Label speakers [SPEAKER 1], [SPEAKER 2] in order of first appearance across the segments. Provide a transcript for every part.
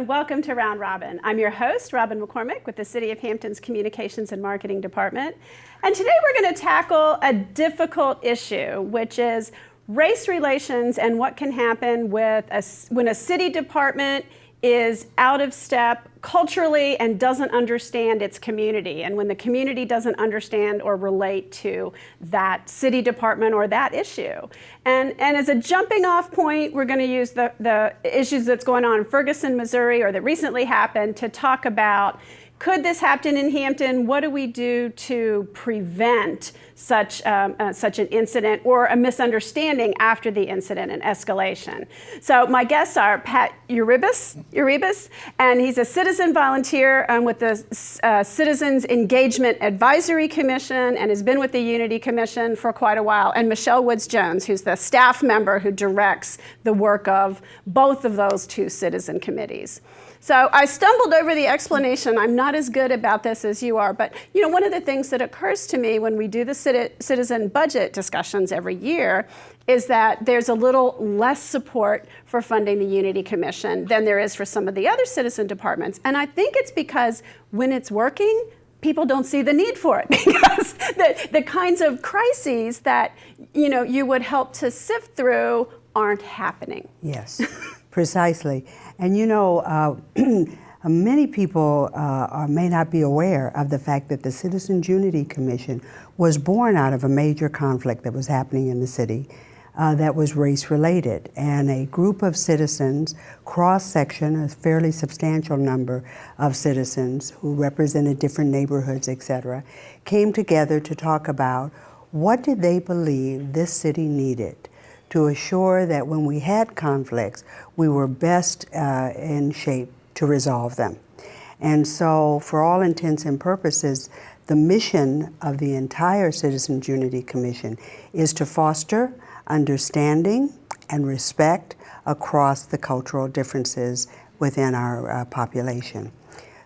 [SPEAKER 1] and welcome to Round Robin. I'm your host, Robin McCormick, with the City of Hampton's Communications and Marketing Department. And today we're going to tackle a difficult issue, which is race relations and what can happen with when a city department is out of step culturally and doesn't understand its community, and when the community doesn't understand or relate to that city department or that issue. And as a jumping off point, we're going to use the issues that's going on in Ferguson, Missouri, or that recently happened, to talk about, could this happen in Hampton? What do we do to prevent such an incident or a misunderstanding after the incident and escalation? So my guests are Pat Uribes, and he's a citizen volunteer with the Citizens Engagement Advisory Commission and has been with the Unity Commission for quite a while, and Michele Woods-Jones, who's the staff member who directs the work of both of those two citizen committees. So I stumbled over the explanation. I'm not as good about this as you are, but one of the things that occurs to me when we do the citizen budget discussions every year is that there's a little less support for funding the Unity Commission than there is for some of the other citizen departments. And I think it's because when it's working, people don't see the need for it, because the kinds of crises that you would help to sift through aren't happening.
[SPEAKER 2] Yes, precisely. And many people may not be aware of the fact that the Citizens Unity Commission was born out of a major conflict that was happening in the city that was race-related. And a group of citizens, cross-section, a fairly substantial number of citizens who represented different neighborhoods, etc., came together to talk about what did they believe this city needed to assure that when we had conflicts, we were best in shape to resolve them. And so, for all intents and purposes, the mission of the entire Citizens Unity Commission is to foster understanding and respect across the cultural differences within our population.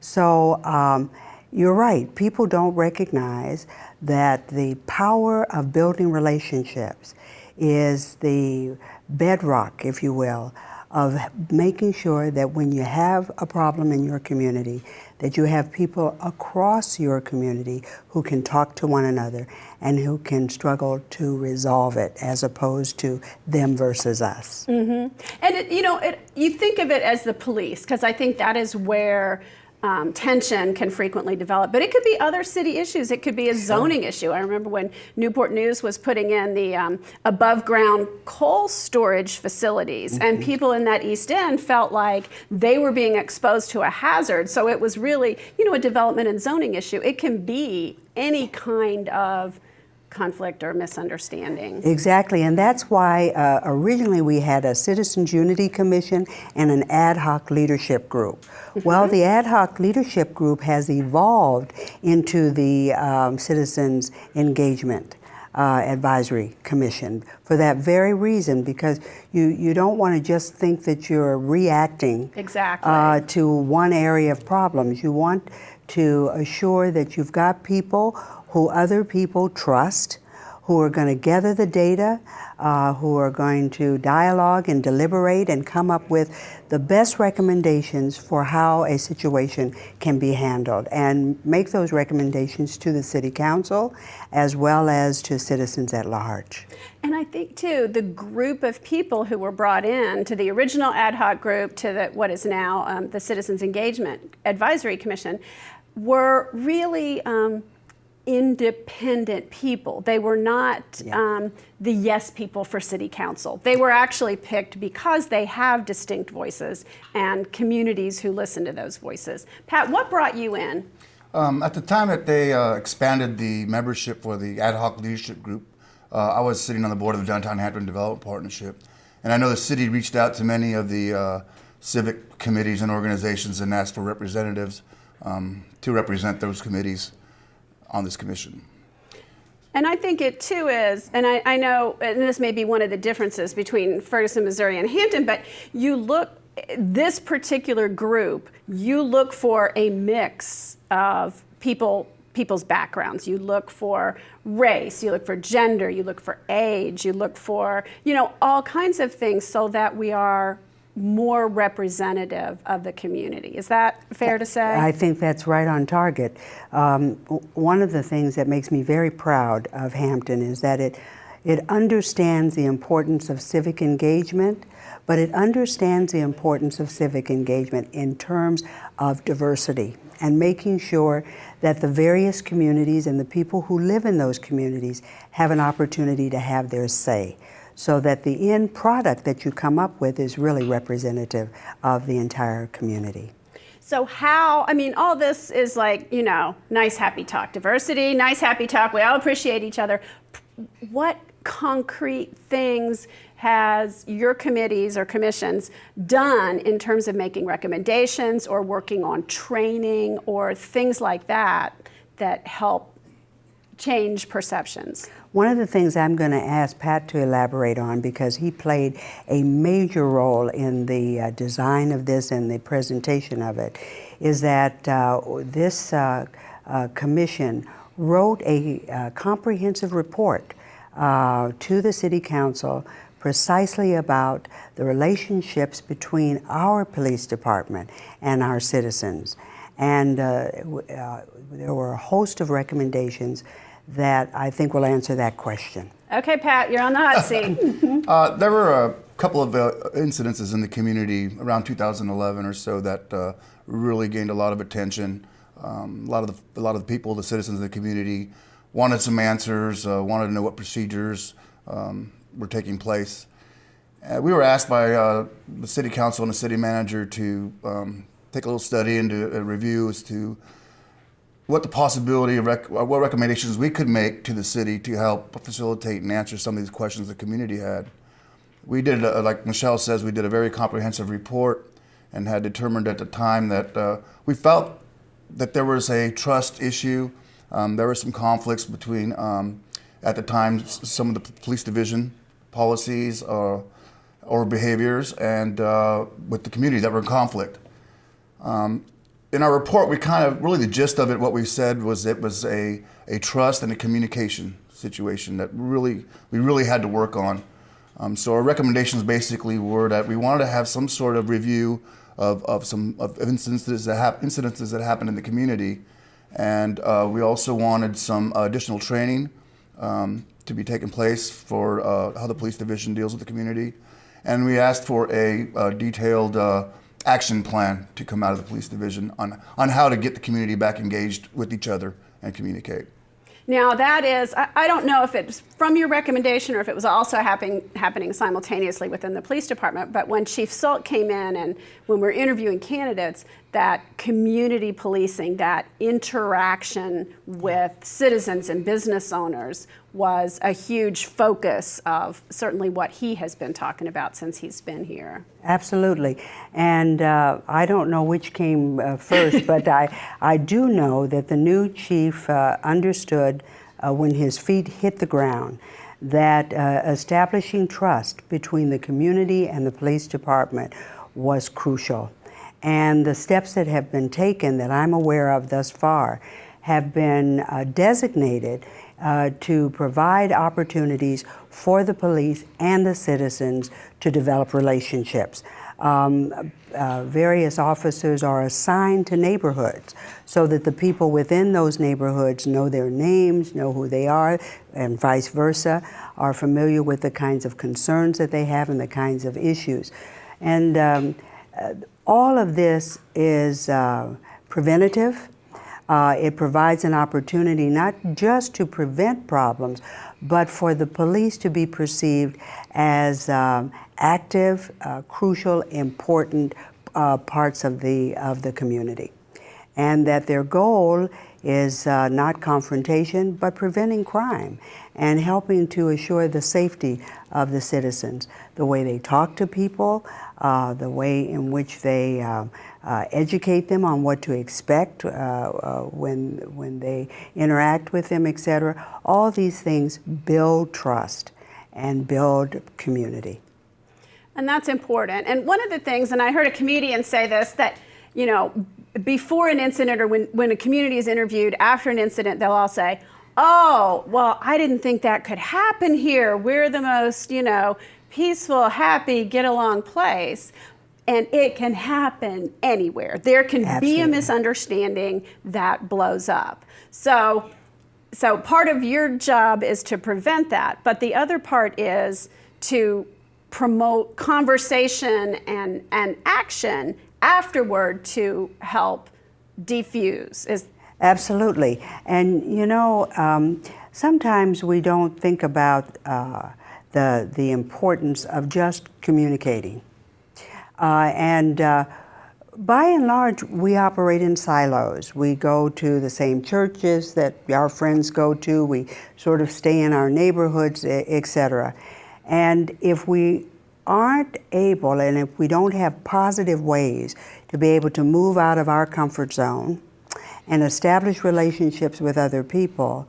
[SPEAKER 2] So, you're right, people don't recognize that the power of building relationships is the bedrock, if you will, of making sure that when you have a problem in your community, that you have people across your community who can talk to one another and who can struggle to resolve it, as opposed to them versus us.
[SPEAKER 1] Mm-hmm. And you think of it as the police, because I think that is where tension can frequently develop, but it could be other city issues. It could be a zoning issue. I remember when Newport News was putting in the above ground coal storage facilities, and people in that East End felt like they were being exposed to a hazard. So it was really, a development and zoning issue. It can be any kind of conflict or misunderstanding.
[SPEAKER 2] Exactly, and that's why originally we had a Citizens Unity Commission and an ad hoc leadership group. Well, the ad hoc leadership group has evolved into the Citizens Engagement Advisory Commission for that very reason, because you don't want to just think that you're reacting to one area of problems. You want to assure that you've got people who other people trust, who are going to gather the data, who are going to dialogue and deliberate and come up with the best recommendations for how a situation can be handled, and make those recommendations to the City Council as well as to citizens at large.
[SPEAKER 1] And I think, too, the group of people who were brought in to the original ad hoc group to what is now the Citizens Engagement Advisory Commission were really independent people. They were not the yes people for city council. They were actually picked because they have distinct voices and communities who listen to those voices. Pat, what brought you in?
[SPEAKER 3] At the time that they expanded the membership for the ad hoc leadership group, I was sitting on the board of the Downtown Hampton Development Partnership, and I know the city reached out to many of the civic committees and organizations and asked for representatives to represent those committees on this commission.
[SPEAKER 1] And I think it too is, and I know, and this may be one of the differences between Ferguson, Missouri and Hampton, but this particular group, you look for a mix of people's backgrounds. You look for race, you look for gender, you look for age, you look for, all kinds of things so that we are more representative of the community. Is that fair to say?
[SPEAKER 2] I think that's right on target. One of the things that makes me very proud of Hampton is that it understands the importance of civic engagement, but it understands the importance of civic engagement in terms of diversity and making sure that the various communities and the people who live in those communities have an opportunity to have their say, so that the end product that you come up with is really representative of the entire community.
[SPEAKER 1] So how, I mean, all this is like, you know, nice, happy talk. Diversity, nice, happy talk. We all appreciate each other. What concrete things has your committees or commissions done in terms of making recommendations or working on training or things like that that help change perceptions?
[SPEAKER 2] One of the things I'm going to ask Pat to elaborate on, because he played a major role in the design of this and the presentation of it, is that this commission wrote a comprehensive report to the City Council precisely about the relationships between our police department and our citizens. And there were a host of recommendations that I think will answer that question.
[SPEAKER 1] Okay, Pat, you're on the hot seat.
[SPEAKER 3] There were a couple of incidences in the community around 2011 or so that really gained a lot of attention. A lot of the people, the citizens of the community, wanted some answers, wanted to know what procedures were taking place. We were asked by the city council and the city manager to take a little study and do a review as to what the possibility of what recommendations we could make to the city to help facilitate and answer some of these questions the community had. We did, like Michele says, we did a very comprehensive report and had determined at the time that we felt that there was a trust issue. There were some conflicts between, at the time, some of the police division policies or behaviors and with the community that were in conflict. In our report, we kind of, really the gist of it, what we said was it was a trust and a communication situation that we really had to work on. So our recommendations basically were that we wanted to have some sort of review of incidences that happened in the community. And we also wanted some additional training to be taking place for how the police division deals with the community. And we asked for a detailed action plan to come out of the police division on how to get the community back engaged with each other and communicate.
[SPEAKER 1] Now that is, I don't know if it's from your recommendation or if it was also happening simultaneously within the police department, but when Chief Salt came in and when we're interviewing candidates, that community policing, that interaction with citizens and business owners was a huge focus of certainly what he has been talking about since he's been here.
[SPEAKER 2] Absolutely. And I don't know which came first, but I do know that the new chief understood when his feet hit the ground that establishing trust between the community and the police department was crucial. And the steps that have been taken that I'm aware of thus far have been designated to provide opportunities for the police and the citizens to develop relationships. Various officers are assigned to neighborhoods so that the people within those neighborhoods know their names, know who they are, and vice versa, are familiar with the kinds of concerns that they have and the kinds of issues. And all of this is preventative. It provides an opportunity not just to prevent problems, but for the police to be perceived as active, crucial, important parts of the community. And that their goal is not confrontation, but preventing crime and helping to assure the safety of the citizens. The way they talk to people, the way in which they educate them on what to expect when they interact with them, etc. All these things build trust and build community.
[SPEAKER 1] And that's important. And one of the things, and I heard a comedian say this, that, you know, before an incident or when a community is interviewed after an incident, they'll all say, oh, well, I didn't think that could happen here. We're the most, you know, peaceful, happy, get along place. And it can happen anywhere. There can be
[SPEAKER 2] Absolutely.
[SPEAKER 1] a misunderstanding that blows up. So part of your job is to prevent that, but the other part is to promote conversation and action afterward to help defuse.
[SPEAKER 2] Absolutely. And sometimes we don't think about the importance of just communicating. By and large, we operate in silos. We go to the same churches that our friends go to. We sort of stay in our neighborhoods, et cetera. And if we aren't able, and if we don't have positive ways to be able to move out of our comfort zone and establish relationships with other people,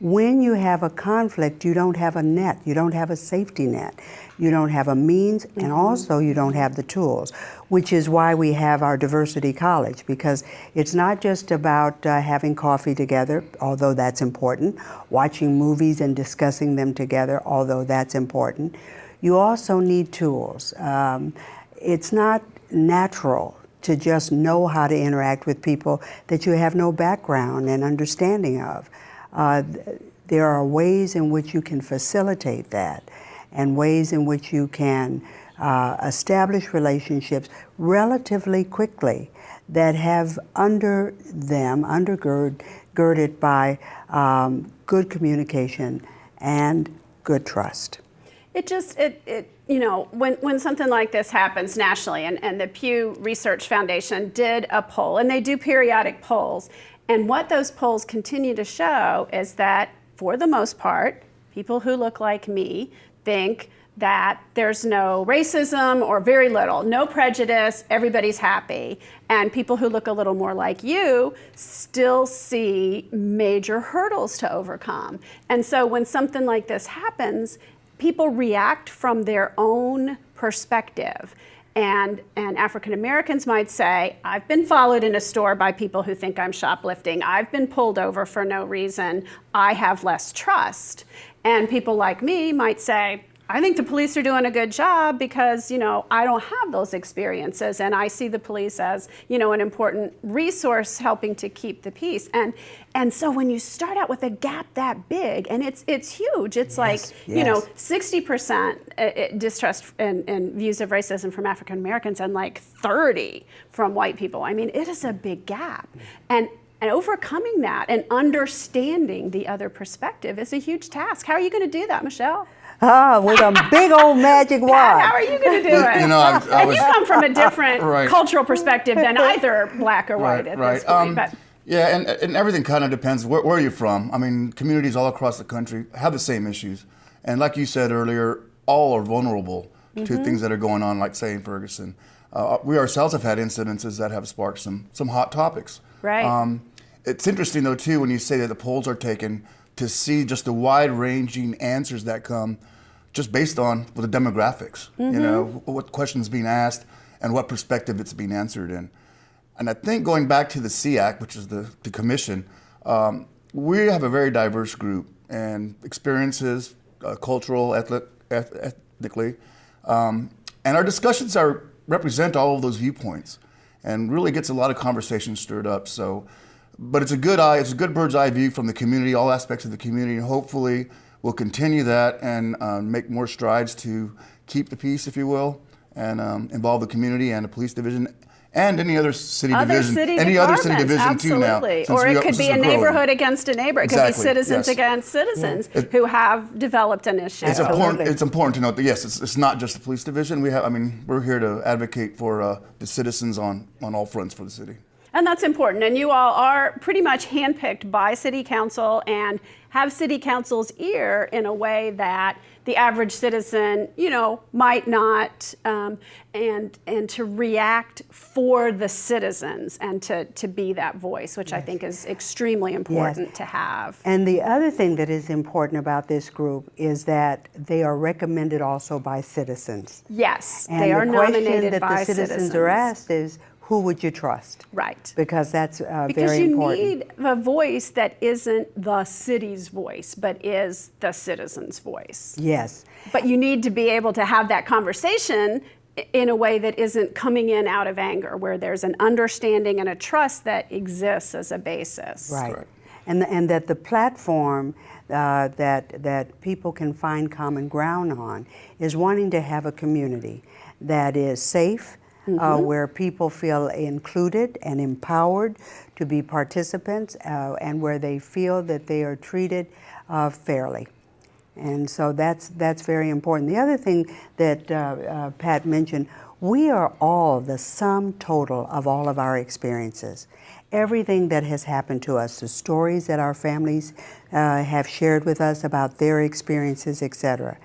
[SPEAKER 2] when you have a conflict, you don't have a net, you don't have a safety net, you don't have a means, and also you don't have the tools, which is why we have our diversity college, because it's not just about having coffee together, although that's important, watching movies and discussing them together, although that's important. You also need tools. It's not natural to just know how to interact with people that you have no background and understanding of. There are ways in which you can facilitate that, and ways in which you can establish relationships relatively quickly that have undergirded by good communication and good trust.
[SPEAKER 1] When something like this happens nationally, and the Pew Research Foundation did a poll, and they do periodic polls, and what those polls continue to show is that, for the most part, people who look like me think that there's no racism or very little, no prejudice, everybody's happy. And people who look a little more like you still see major hurdles to overcome. And so when something like this happens, people react from their own perspective. And African Americans might say, I've been followed in a store by people who think I'm shoplifting. I've been pulled over for no reason. I have less trust. And people like me might say, I think the police are doing a good job because, I don't have those experiences, and I see the police as, an important resource helping to keep the peace. And so when you start out with a gap that big, and it's huge, it's like, 60% distrust and views of racism from African Americans, and like 30 from white people. I mean, it is a big gap. And overcoming that and understanding the other perspective is a huge task. How are you going to do that, Michele?
[SPEAKER 2] With a big old magic wand.
[SPEAKER 1] Pat, how are you going to do it? And you come from a different
[SPEAKER 3] Right.
[SPEAKER 1] cultural perspective than either black or white at this point. But
[SPEAKER 3] Yeah, and everything kind of depends where you're from. I mean, communities all across the country have the same issues. And like you said earlier, all are vulnerable to things that are going on, like, say, in Ferguson. We ourselves have had incidences that have sparked some hot topics.
[SPEAKER 1] Right.
[SPEAKER 3] It's interesting, though, too, when you say that the polls are taken, to see just the wide-ranging answers that come just based on the demographics, what questions being asked and what perspective it's being answered in. And I think going back to the SEAC, which is the commission, we have a very diverse group and experiences, cultural, ethnically, and our discussions represent all of those viewpoints and really gets a lot of conversation stirred up. But it's a good bird's eye view from the community, all aspects of the community, and hopefully we'll continue that and make more strides to keep the peace, if you will, and involve the community and the police division and any other city division, too now.
[SPEAKER 1] Absolutely. Or it could be a neighborhood against a neighbor. It could be citizens against citizens who have developed an issue.
[SPEAKER 3] It's important to note that it's not just the police division. We're here to advocate for the citizens on all fronts for the city.
[SPEAKER 1] And that's important. And you all are pretty much handpicked by City Council and have City Council's ear in a way that the average citizen, might not, and to react for the citizens and to be that voice, which I think is extremely important to have.
[SPEAKER 2] And the other thing that is important about this group is that they are recommended also by citizens.
[SPEAKER 1] Yes,
[SPEAKER 2] and
[SPEAKER 1] they are nominated by
[SPEAKER 2] citizens. And the question that the citizens are asked is, who would you trust?
[SPEAKER 1] Right.
[SPEAKER 2] Because that's very important.
[SPEAKER 1] Because you need a voice that isn't the city's voice, but is the citizen's voice.
[SPEAKER 2] Yes.
[SPEAKER 1] But you need to be able to have that conversation in a way that isn't coming in out of anger, where there's an understanding and a trust that exists as a basis.
[SPEAKER 2] Right.
[SPEAKER 3] Correct.
[SPEAKER 2] And that the platform that people can find common ground on is wanting to have a community that is safe, where people feel included and empowered to be participants, and where they feel that they are treated fairly. And so that's very important. The other thing that Pat mentioned, we are all the sum total of all of our experiences. Everything that has happened to us, the stories that our families have shared with us about their experiences, etc.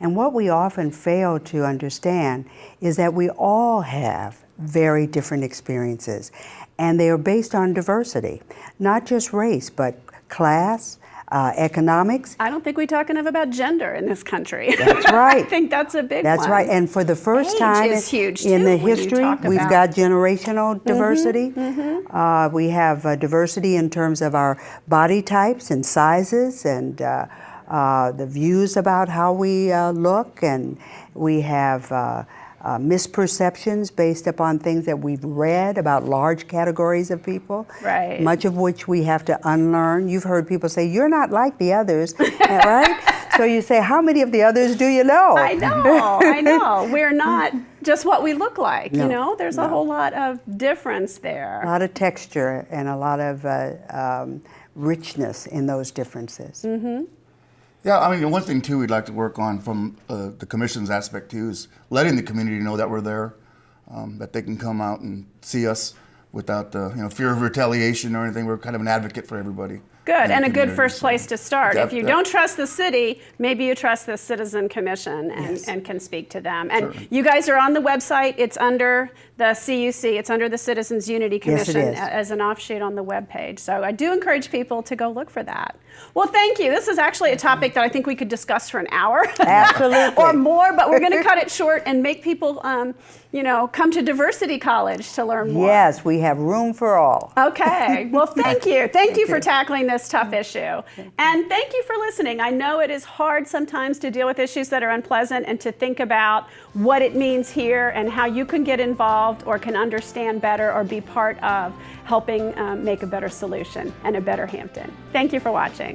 [SPEAKER 2] And what we often fail to understand is that we all have very different experiences, and they are based on diversity, not just race, but class, economics.
[SPEAKER 1] I don't think we talk enough about gender in this country.
[SPEAKER 2] That's right.
[SPEAKER 1] I think that's a big one.
[SPEAKER 2] That's right. And for the first
[SPEAKER 1] Age
[SPEAKER 2] time
[SPEAKER 1] is huge,
[SPEAKER 2] in
[SPEAKER 1] too,
[SPEAKER 2] the
[SPEAKER 1] when you
[SPEAKER 2] history,
[SPEAKER 1] talk
[SPEAKER 2] we've
[SPEAKER 1] about-
[SPEAKER 2] got generational diversity. We have diversity in terms of our body types and sizes, and the views about how we look, and we have misperceptions based upon things that we've read about large categories of people,
[SPEAKER 1] Right.
[SPEAKER 2] much of which we have to unlearn. You've heard people say, "You're not like the others," right? So you say, how many of the others do you know?
[SPEAKER 1] I know. We're not just what we look like,
[SPEAKER 2] No,
[SPEAKER 1] you know? There's a whole lot of difference there.
[SPEAKER 2] A lot of texture and a lot of richness in those differences.
[SPEAKER 3] Yeah, I mean, the one thing too we'd like to work on from the commission's aspect too is letting the community know that we're there, that they can come out and see us without fear of retaliation or anything. We're kind of an advocate for everybody.
[SPEAKER 1] Good,
[SPEAKER 3] in
[SPEAKER 1] and
[SPEAKER 3] the
[SPEAKER 1] a good
[SPEAKER 3] community,
[SPEAKER 1] first
[SPEAKER 3] so.
[SPEAKER 1] place to start. If you
[SPEAKER 3] That-
[SPEAKER 1] don't trust the city, maybe you trust the Citizen Commission and can speak to them. And you guys are on the website. It's under the CUC. It's under the Citizens Unity
[SPEAKER 2] Yes, it
[SPEAKER 1] Commission
[SPEAKER 2] is.
[SPEAKER 1] as an offshoot on the webpage. So I do encourage people to go look for that. Well, thank you. This is actually a topic that I think we could discuss for an hour.
[SPEAKER 2] Absolutely.
[SPEAKER 1] or more, but we're going to cut it short and make people, come to Diversity College to learn more.
[SPEAKER 2] Yes, we have room for all.
[SPEAKER 1] Okay. Well, thank you. Thank you for tackling this tough issue. And thank you for listening. I know it is hard sometimes to deal with issues that are unpleasant and to think about what it means here and how you can get involved or can understand better or be part of helping make a better solution and a better Hampton. Thank you for watching.